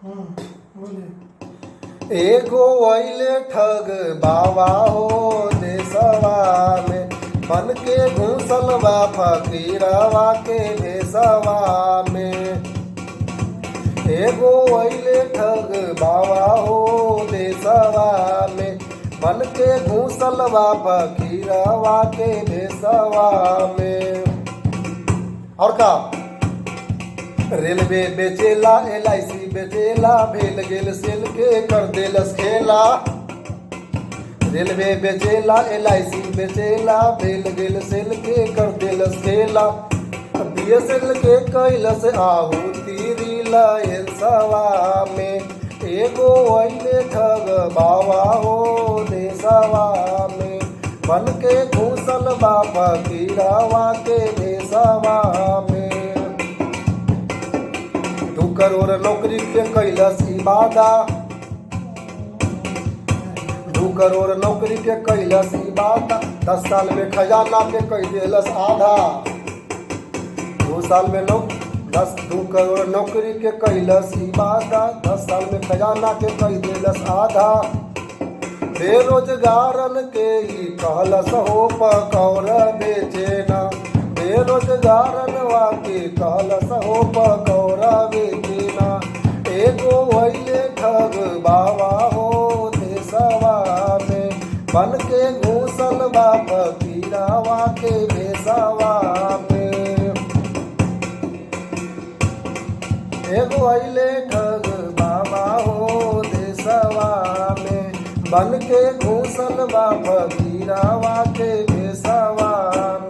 बोलिए। एगो अइले ठग बाबा हो देशवा में, बन के घुसल बा फकीरवा के भेसवा में। एगो अइले ठग बाबा हो देशवा में, बन के घुसल बा फकीरवा के भेसवा में। और का रेलवे बेचेला LIC बेचेला, भेल गेल सेल के कर देलस खेला। रेलवे बेचेला LIC बेचेला, भेल गेल सेल के कर देलस खेला। BSL के कैलस आहुति रिलायंसवा में, एगो अइले ठग बाबा हो देशवा में, बन के घुसल बा फकीरवा के भेसवा में। 2 करोड़ नौकरी के कैलस इबादा, 2 करोड़ नौकरी के कैलस इबादा, 10 साल में खजाना के कह देलस आधा। 2 साल में 2 करोड़ नौकरी के कैलस इबादा, 10 साल में खजाना के कह देलस आधा। बेरोजगारन के ही कहलस हो पकौड़ा बेचेना, बेरोजगारन वाके कहलस हो पकौड़ा बेचेना। एगो अइले ठग बाबा हो देशवा में, बन के घुसल बा फकीरवा के भेसवा में। एगो अइले ठग बाबा हो देशवा में, बन के घुसल बा फकीरवा के भेसवा में।